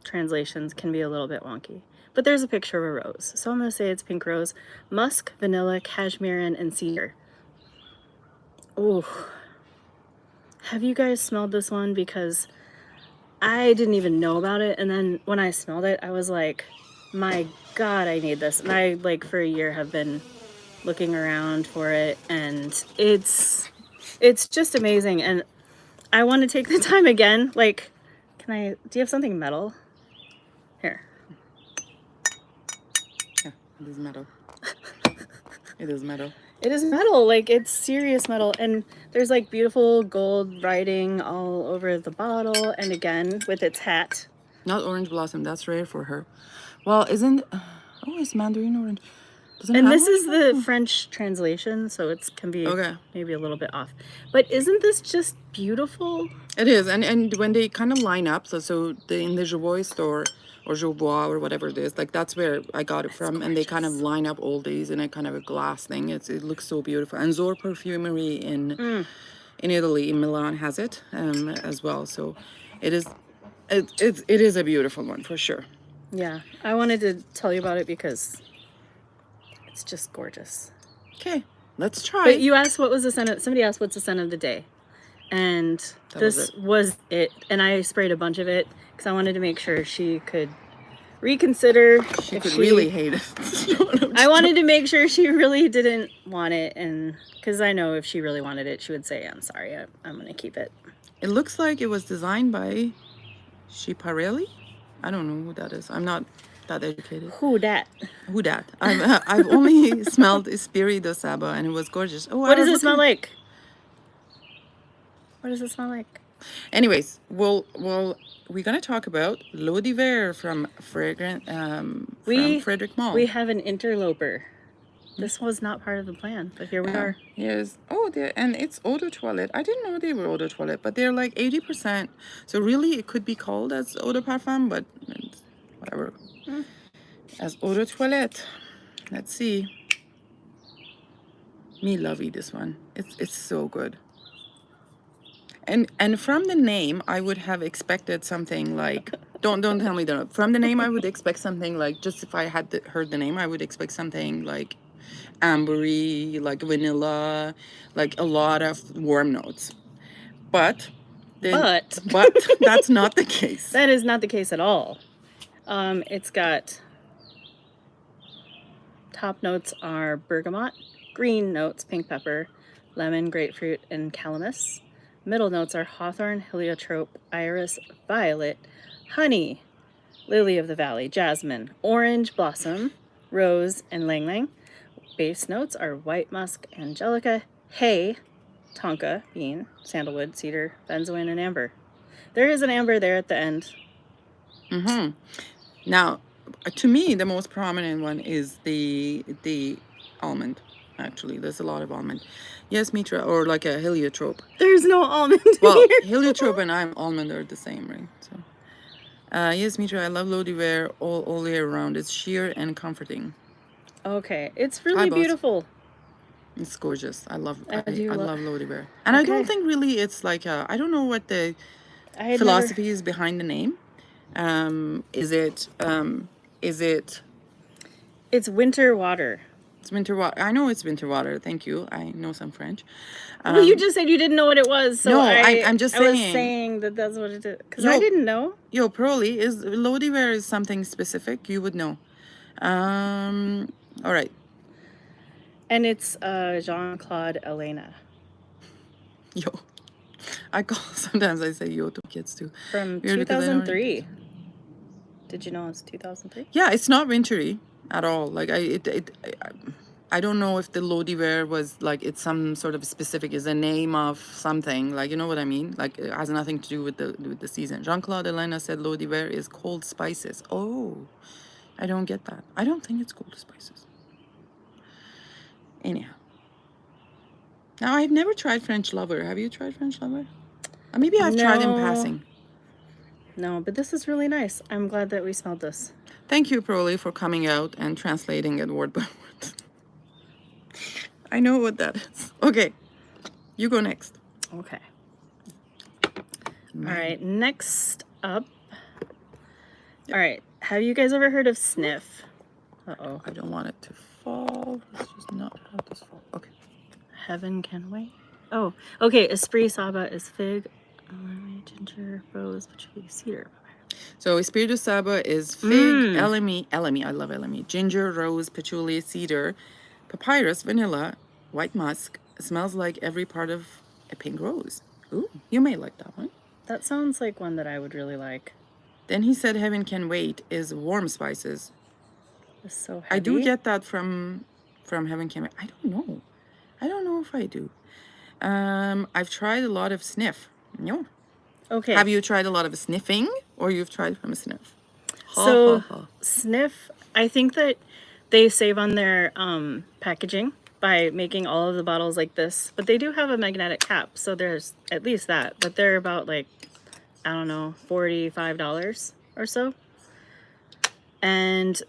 translations can be a little bit wonky. But there's a picture of a rose. So I'm going to say it's pink rose, musk, vanilla, cashmere, and cedar. Oh, have you guys smelled this one? Because I didn't even know about it. And then when I smelled it, I was like, my God, I need this. And I, like, for a year have been looking around for it. And it's just amazing. And I want to take the time again. Like, do you have something metal? Here. Yeah, it is metal. It is metal. It is metal, like it's serious metal, and there's like beautiful gold writing all over the bottle, and again with its hat. Not orange blossom, that's rare for her. Well, isn't it's mandarin orange. And this is the French translation, so it can be maybe a little bit off. But isn't this just beautiful? It is, and when they kind of line up, so in the Jovois store or Jovois or whatever it is, like that's where I got it from, and they kind of line up all these in a kind of a glass thing. It looks so beautiful. And Zor Perfumery in Italy, in Milan, has it as well. So it is a beautiful one for sure. Yeah, I wanted to tell you about it because it's just gorgeous. Okay, let's try. But you asked what was the scent of, somebody asked what's the scent of the day. And this was it. And I sprayed a bunch of it because I wanted to make sure she could reconsider. She could really hate it. I wanted to make sure she really didn't want it. And because I know if she really wanted it, she would say, I'm sorry, I'm going to keep it. It looks like it was designed by Schiaparelli. I don't know who that is. I'm not that educated. Who dat? I've only smelled Esprit Saba, and it was gorgeous. Oh, what does it smell like? What does it smell like? Anyways, we're gonna talk about L'Eau d'Hiver from Frederic Malle. We have an interloper. This was not part of the plan, but here we are. Yes. And it's eau de toilette. I didn't know they were eau de toilette, but they're like 80%. So really, it could be called as eau de parfum, but whatever. As eau de toilette. Let's see. Me lovey this one. It's so good. And from the name, I would have expected something like don't tell me that. From the name, I would expect something like, just if I had heard the name, I would expect something like ambery, like vanilla, like a lot of warm notes. But that's not the case. That is not the case at all. It's got top notes are bergamot, green notes, pink pepper, lemon, grapefruit, and calamus. Middle notes are hawthorn, heliotrope, iris, violet, honey, lily of the valley, jasmine, orange blossom, rose, and lang lang. Base notes are white musk, angelica, hay, tonka, bean, sandalwood, cedar, benzoin, and amber. There is an amber there at the end. Now, to me, the most prominent one is the almond. Actually, there's a lot of almond. Yes, Mitra, or like a heliotrope. There's no almond well, here. Heliotrope and almond are the same, right? So, yes, Mitra, I love L'Eau d'Hiver all year round. It's sheer and comforting. Okay, it's really beautiful. It's gorgeous. I love L'Eau d'Hiver. And I don't think really it's like I don't know what the philosophy is behind the name. Is it? It's winter water. It's winter water. I know it's winter water. Thank you. I know some French. Well, you just said you didn't know what it was, so no, I'm just saying. I was saying that that's what it is because I didn't know. Yo, Pearly, is L'Eau d'Hiver is something specific? You would know. All right. And it's Jean-Claude Elena. Yo. Sometimes I say yo to kids too. From 2003. Did you know it's 2003? Yeah, it's not wintry at all. Like I don't know if the L'Eau d'Hiver was like it's some sort of specific, is a name of something. Like, you know what I mean? Like it has nothing to do with the season. Jean-Claude Elena said L'Eau d'Hiver is cold spices. Oh, I don't get that. I don't think it's cold spices. Anyhow. Now, I've never tried French Lover. Have you tried French Lover? Maybe I've tried in passing. No, but this is really nice. I'm glad that we smelled this. Thank you, Pearly, for coming out and translating it word by word. I know what that is. Okay, you go next. Okay. All right, next up. All right, have you guys ever heard of Sniff? Uh-oh. I don't want it to fall. Let's just not have this fall. Okay. Heaven can wait. Oh, okay. Esprit Saba is fig, ginger, rose, patchouli, cedar. So Esprit de Saba is fig, elemi, I love elemi, ginger, rose, patchouli, cedar, papyrus, vanilla, white musk. It smells like every part of a pink rose. Ooh, you may like that one. That sounds like one that I would really like. Then he said Heaven Can Wait is warm spices. It's so heavy. I do get that from Heaven Can Wait. I don't know if I do. I've tried a lot of sniff. No. Okay. Have you tried a lot of sniffing, or you've tried from a sniff? Sniff, I think that they save on their packaging by making all of the bottles like this, but they do have a magnetic cap, so there's at least that, but they're about like, I don't know, $45 or so. And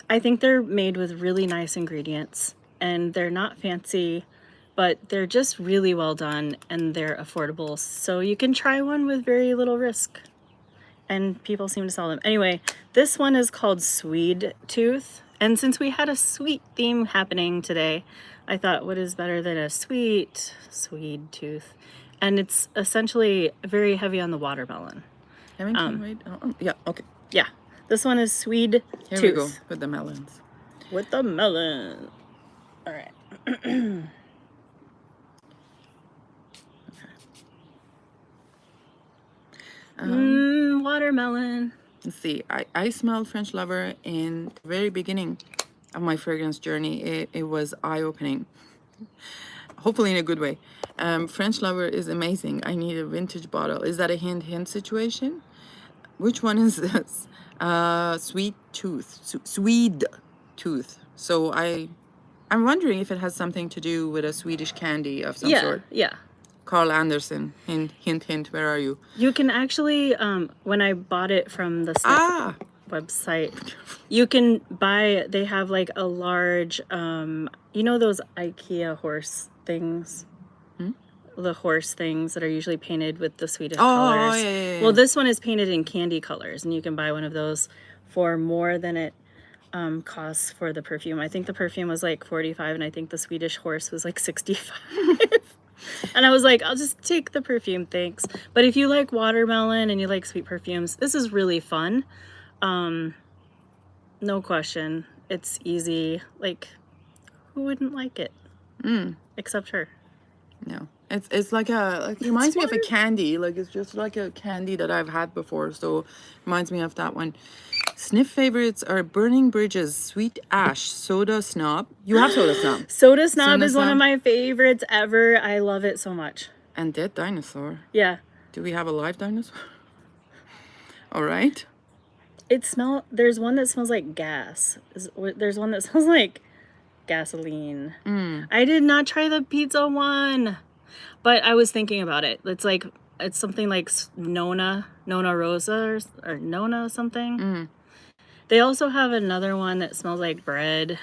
I think they're made with really nice ingredients, and they're not fancy, but they're just really well done, and they're affordable. So you can try one with very little risk, and people seem to sell them. Anyway, this one is called Sweet Tooth. And since we had a sweet theme happening today, I thought, what is better than a sweet tooth? And it's essentially very heavy on the watermelon. Heaven Can Wait? Yeah, okay. Yeah, this one is Sweet Tooth. Here we go, with the melons. With the melon. All right. Watermelon. Let's see. I smelled French Lover in the very beginning of my fragrance journey. It was eye-opening. Hopefully in a good way. French Lover is amazing. I need a vintage bottle. Is that a hint situation? Which one is this? Sweet Tooth. Sweet Tooth. So I'm wondering if it has something to do with a Swedish candy of some sort. Yeah. Carl Anderson. Hint, hint, hint. Where are you? You can actually, when I bought it from the Sniff website, you can buy, they have like a large, you know those IKEA horse things? The horse things that are usually painted with the Swedish colors. Yeah. Well, this one is painted in candy colors, and you can buy one of those for more than it costs for the perfume. I think the perfume was like $45, and I think the Swedish horse was like $65. And I was like, I'll just take the perfume, thanks. But if you like watermelon and you like sweet perfumes, this is really fun. No question. It's easy. Like, who wouldn't like it? Except her. No. It's like it reminds me of a candy. Like, it's just like a candy that I've had before. So, reminds me of that one. Sniff favorites are Burning Bridges, Sweet Ash, Soda Snob. You have Soda Snob. Soda Snob is one of my favorites ever. I love it so much. And Dead Dinosaur. Yeah. Do we have a live dinosaur? All right. There's one that smells like gas. There's one that smells like gasoline. I did not try the pizza one, but I was thinking about it. It's something like Nona Rosa or Nona something. They also have another one that smells like bread.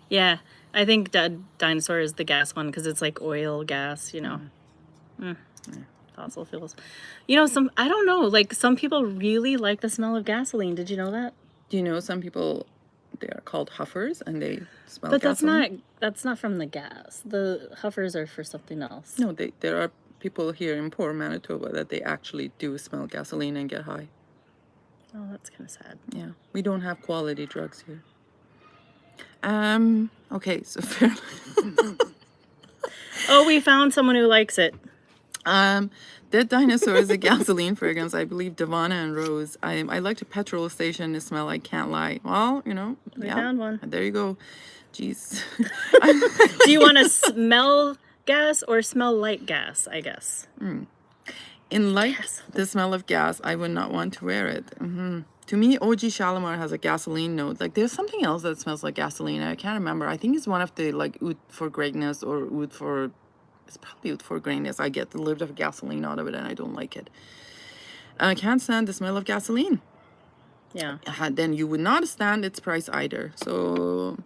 Yeah, I think Dead Dinosaur is the gas one because it's like oil gas, you know. Fossil fuels. You know, I don't know, like some people really like the smell of gasoline. Did you know that? Do you know some people They are called huffers, and they smell But gasoline. that's not from the gas. The huffers are for something else. No, there are people here in poor Manitoba that they actually do smell gasoline and get high. Oh, that's kind of sad. Yeah, we don't have quality drugs here. Okay, so fair. Oh, we found someone who likes it. Dead Dinosaur is a gasoline fragrance. I believe Devana and Rose. I liked a petrol station to smell. I can't lie. Well, you know, We yeah, found one. there you go. Jeez. Do you want to smell gas or smell like gas, I guess? In the smell of gas, I would not want to wear it. To me, OG Shalimar has a gasoline note. Like, there's something else that smells like gasoline. I can't remember. I think it's one of the, like, oud for greatness or oud for... It's probably oud for greatness. I get a little bit of gasoline out of it, and I don't like it. I can't stand the smell of gasoline. Yeah. Then you would not stand its price either. So...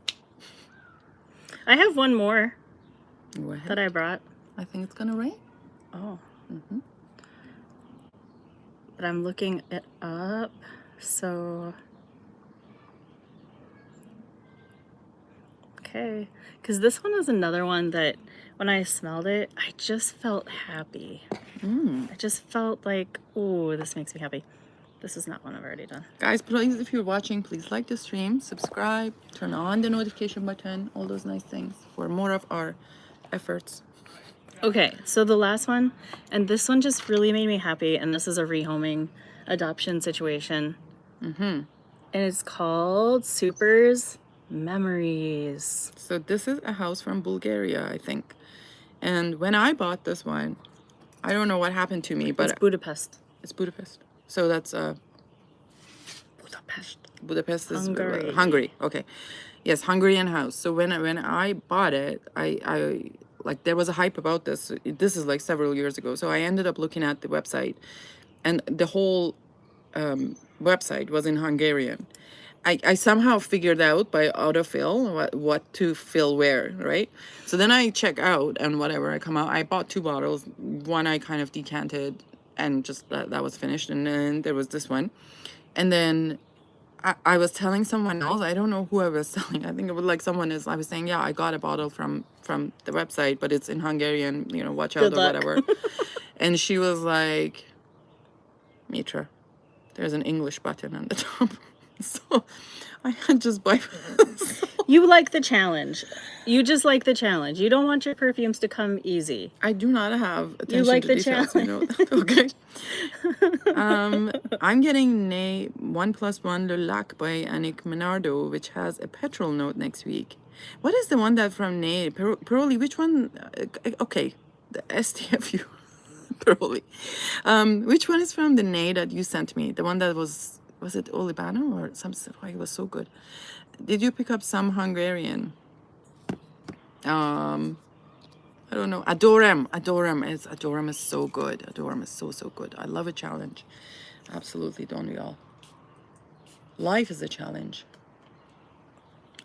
I have one more Go ahead. that I brought. I think it's gonna rain. Oh. But I'm looking it up. So, okay, because this one is another one that when I smelled it, I just felt happy. I just felt like, oh, this makes me happy. This is not one I've already done. Guys, please, if you're watching, please like the stream, subscribe, turn on the notification button, all those nice things for more of our efforts. Okay, so the last one, and this one just really made me happy, and this is a rehoming adoption situation. And it's called Super's Memories. So this is a house from Bulgaria, I think. And when I bought this one, I don't know what happened to me, but It's Budapest. it's Budapest. So that's Budapest. Budapest is Hungary. Hungary. Okay, yes, Hungarian house. So when I bought it, I like there was a hype about this. This is like several years ago. So I ended up looking at the website, and the whole website was in Hungarian. I somehow figured out by autofill what to fill where, right? So then I check out and whatever, I come out. I bought 2 bottles. One I kind of decanted and just that was finished. And then there was this one. And then I was telling someone else, I don't know who I was telling. I think it was like someone I was saying, yeah, I got a bottle from the website, but it's in Hungarian, you know, watch out Good or luck. whatever. And she was like, Mitra, there's an English button on the top. So I had just buy. You like the challenge. You just like the challenge. You don't want your perfumes to come easy. I do not have attention like to the details. You know? Okay. I'm getting Nay 1+1 Le Lac by Annick Menardo, which has a petrol note next week. What is the one that from Nay? Piroli, which one? Okay, the STFU. Piroli. Which one is from the Nay that you sent me? The one that was it Olibano or something? Why it was so good. Did you pick up some Hungarian? I don't know. Adorem is so good. Adorem is so good. I love a challenge. Absolutely, don't we all? Life is a challenge.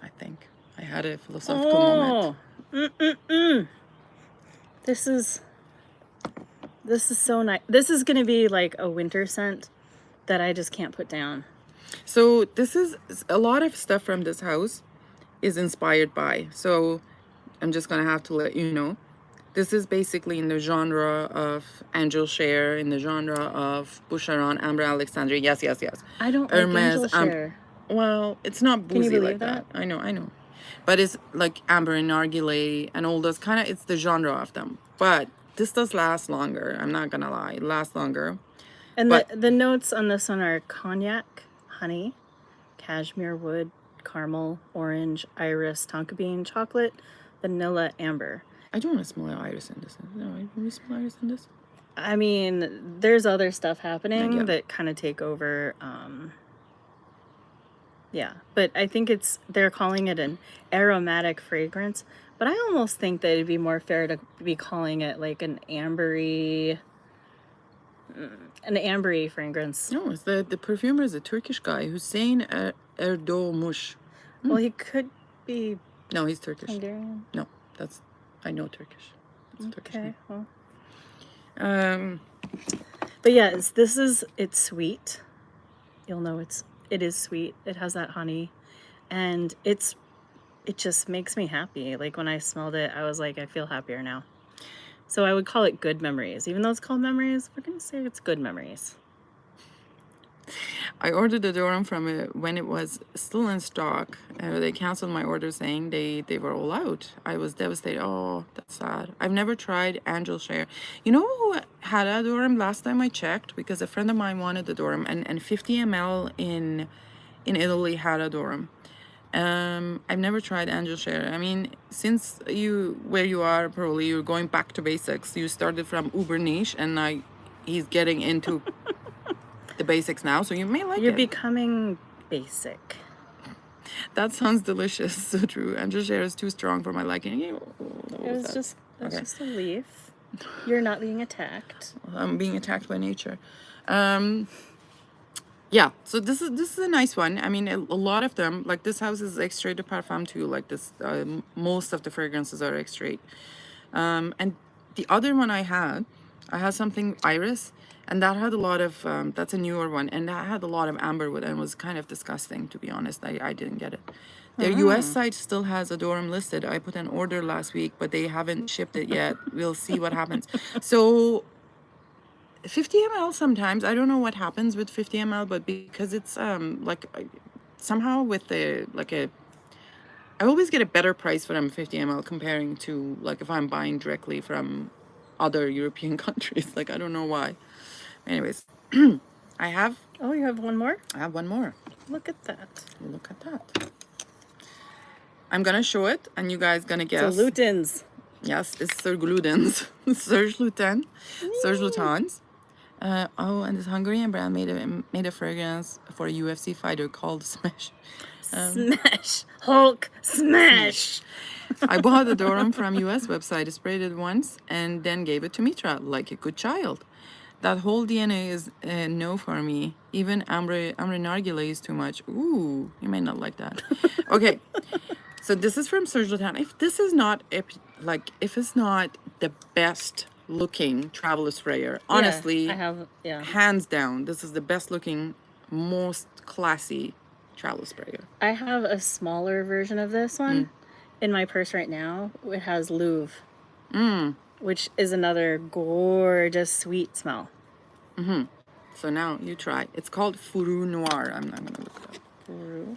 I think I had a philosophical moment. This is so nice. This is gonna be like a winter scent that I just can't put down. So this is a lot of stuff from this house is inspired by. So I'm just gonna have to let you know. This is basically in the genre of Angel Share, in the genre of Boucheron, Amber Alexandria. Yes. I don't Hermes, like Angel Share. Well, it's not boozy Can you believe like that. I know. But it's like Amber and Nargile and all those kind of, it's the genre of them. But this does last longer. I'm not gonna lie, it lasts longer. And but the notes on this one are cognac, honey, cashmere wood, caramel, orange, iris, tonka bean, chocolate, vanilla, amber. I don't want to smell iris in this. No, I really smell iris in this. I mean, there's other stuff happening that kind of take over. Yeah, but I think they're calling it an aromatic fragrance. But I almost think that it'd be more fair to be calling it like an ambery fragrance. No, it's the perfumer is a Turkish guy, Hüseyin Erdoğmuş. Well, he could be. No, he's Turkish. Hungarian. No, I know Turkish. It's Turkish name. Well. But yeah, it's sweet. You'll know it is sweet. It has that honey, and it just makes me happy. Like when I smelled it, I was like, I feel happier now. So I would call it good memories. Even though it's called memories, we're gonna say it's good memories. I ordered the deodorant from it when it was still in stock. They canceled my order saying they were all out. I was devastated. Oh, that's sad. I've never tried Angel Share. You know who had a deodorant last time I checked? Because a friend of mine wanted the deodorant, and 50 ml in Italy had a deodorant. I've never tried Angel Share. I mean, since where you are, probably you're going back to basics. You started from uber niche, and he's getting into the basics now, so you may like You're it. becoming basic. That sounds delicious. So true. Angel Share is too strong for my liking. That's just a leaf. You're not being attacked. I'm being attacked by nature. Yeah, so this is a nice one. I mean, a lot of them, like this house is extrait de parfum too. Like this, most of the fragrances are extrait. And the other one I had something iris, and that had a lot of, that's a newer one, and that had a lot of amberwood and was kind of disgusting, to be honest. I didn't get it. Their US site still has Adorum listed. I put an order last week, but they haven't shipped it yet. We'll see what happens. So 50 ml sometimes, I don't know what happens with 50 ml, but because it's somehow with I always get a better price for them 50 ml comparing to like if I'm buying directly from other European countries. Like, I don't know why. Anyways, I have you have one more? I have one more. Look at that. Look at that. I'm gonna show it and you guys gonna guess. So Lutens. Yes, it's Serge Lutens. Serge Lutens. Serge Lutens. And this Hungarian brand made a fragrance for a UFC fighter called Smash. Smash. Hulk smash. I bought the deodorant from US website, sprayed it once, and then gave it to Mitra like a good child. That whole DNA is no for me. Even Ambre Nargile is too much. Ooh, you may not like that. Okay, so this is from Serge Lutens. If this is not if it's not the best looking travel sprayer, honestly, hands down, this is the best looking, most classy travel sprayer. I have a smaller version of this one in my purse right now. It has Louvre, which is another gorgeous sweet smell. So now you try. It's called Furu Noir. I'm gonna look it up. Furu.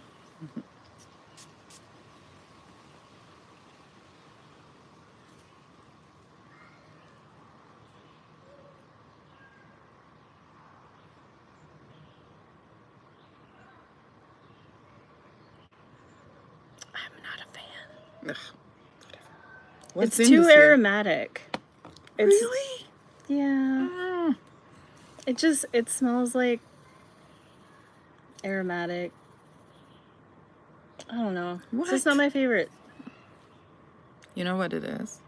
Ugh, it's too aromatic. Really? Yeah. It smells like aromatic. I don't know. It's just not my favorite. You know what it is?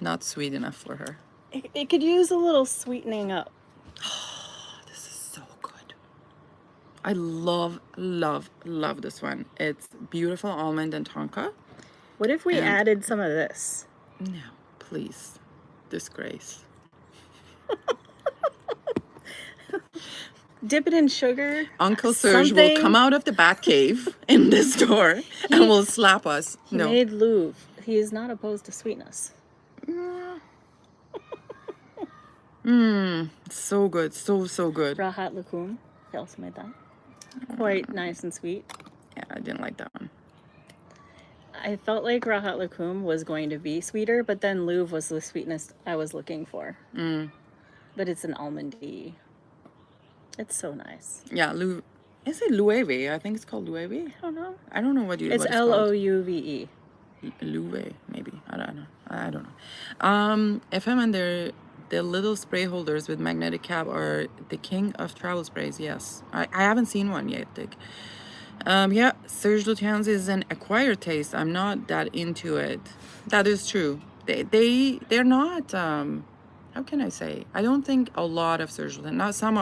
Not sweet enough for her. It could use a little sweetening up. Oh, this is so good. I love, love, love this one. It's beautiful almond and tonka. What if we added some of this? No, please. Disgrace. Dip it in sugar. Uncle Serge will come out of the Batcave in the store and will slap us. He made Louvre. He is not opposed to sweetness. So good. So good. Rahat Lakoum. He also made that. Quite nice and sweet. Yeah, I didn't like that one. I felt like Rahat Lakoum was going to be sweeter, but then Louvre was the sweetness I was looking for. But it's an almondy. It's so nice. Yeah, Louvre. Is it Loewe? I think it's called Loewe. I don't know. I don't know what you. It's Louve. Loewe, maybe. I don't know. FM and their little spray holders with magnetic cap are the king of travel sprays. Yes, I haven't seen one yet, Dick. Yeah, Serge Lutens is an acquired taste. I'm not that into it. That is true. They're not. How can I say? I don't think a lot of Serge Lutens. Not some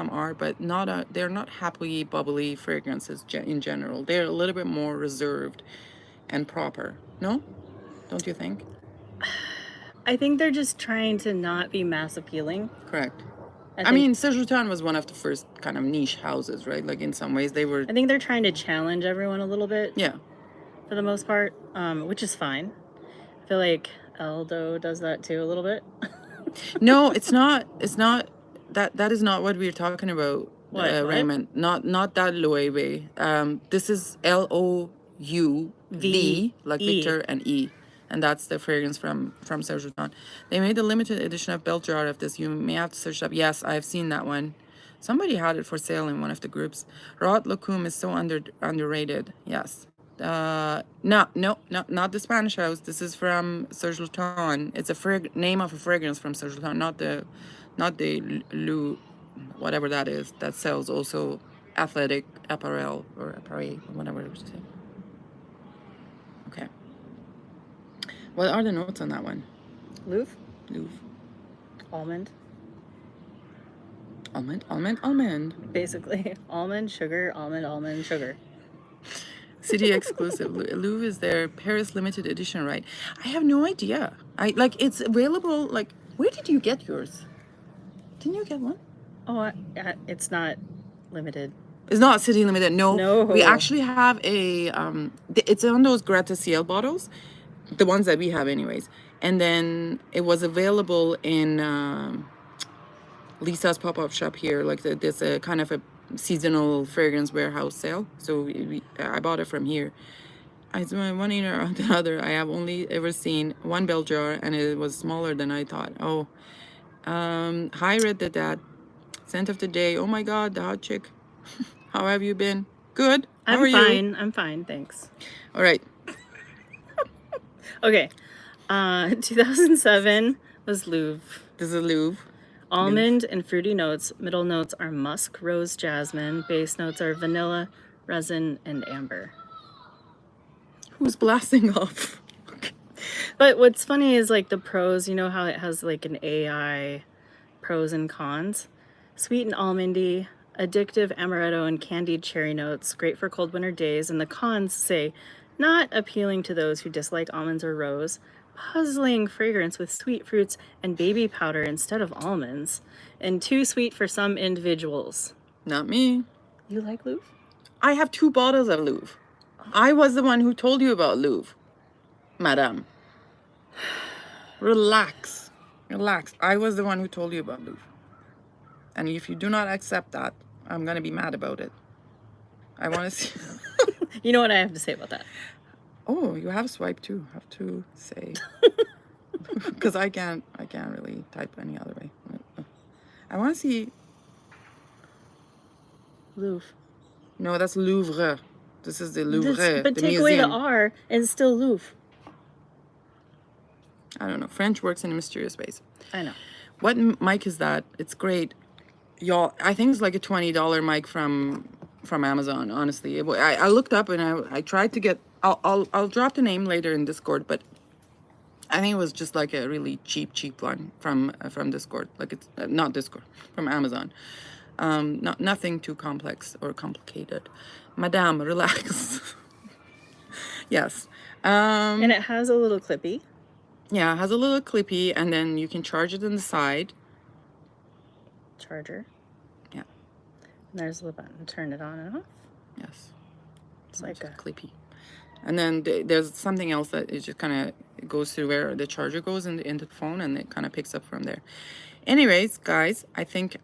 are, but not. They're not happily bubbly fragrances in general. They're a little bit more reserved and proper. No, don't you think? I think they're just trying to not be mass appealing. Correct. I mean, Serge Lutens was one of the first kind of niche houses, right? Like in some ways they were. I think they're trying to challenge everyone a little bit. Yeah. For the most part, which is fine. I feel like Aldo does that too a little bit. No, it's not. It's not. That is not what we're talking about, Raymond. Not that Loewe. This is Louv, like Victor, and E. And that's the fragrance from Serge Lutens. They made a limited edition of belt jar of this. You may have to search it up. Yes, I've seen that one. Somebody had it for sale in one of the groups. Rot Locum is so underrated. Yes. No, not the Spanish house. This is from Serge Lutens. It's a name of a fragrance from Serge Lutens, not the Lou, whatever that is, that sells also athletic apparel or apparel, or whatever it was to say. Okay. What are the notes on that one? Louv. Almond. Basically, almond, sugar, almond, sugar. City exclusive. Louv is their Paris limited edition, right? I have no idea. It's available. Like, where did you get yours? Didn't you get one? Oh, it's not limited. It's not city limited. No. We actually have a. It's on those Greta Ciel bottles, the ones that we have, anyways. And then it was available in Lisa's pop-up shop here. Like there's a kind of a seasonal fragrance warehouse sale. So I bought it from here. I one ear or the other. I have only ever seen one bell jar, and it was smaller than I thought. Oh, hi, Red the Dad. Scent of the day. Oh my God, the hot chick. How have you been? Good. How are you? I'm fine, thanks. All right. Okay. 2007 was Louv. This is Louv. Almond and fruity notes. Middle notes are musk, rose, jasmine. Base notes are vanilla, resin, and amber. Who's blasting off? Okay. But what's funny is like the pros, you know how it has like an AI pros and cons? Sweet and almondy, addictive amaretto and candied cherry notes, great for cold winter days. And the cons say, not appealing to those who dislike almonds or rose, puzzling fragrance with sweet fruits and baby powder instead of almonds, and too sweet for some individuals. Not me. You like Louv? I have 2 bottles of Louv. I was the one who told you about Louv, madame. Relax. I was the one who told you about Louv. And if you do not accept that, I'm going to be mad about it. I want to see. You know what I have to say about that? Oh, you have swipe too. Have to say. Because I can't really type any other way. I want to see. Louv. No, that's Louvre. This is the Louvre. But take away the R and it's still Louv. I don't know. French works in a mysterious ways. I know. What mic is that? It's great. Y'all, I think it's like a $20 mic from Amazon, honestly. I looked up and I tried to get, I'll drop the name later in Discord, but I think it was just like a really cheap one from Discord. Like it's not Discord, from Amazon. Nothing too complex or complicated. Madame, relax. Yes. And it has a little clippy. Yeah, it has a little clippy, and then you can charge it on the side. Charger. Yeah. And there's the button. Turn it on and off. Yes. It's like a clippy. And then there's something else that it just kind of goes through where the charger goes into the phone, and it kind of picks up from there. Anyways, guys, I think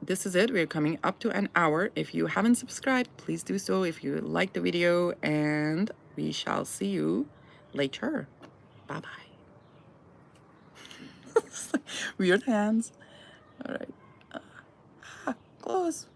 this is it. We're coming up to an hour. If you haven't subscribed, please do so if you like the video, and we shall see you later. Bye-bye. Weird hands. All right. Close.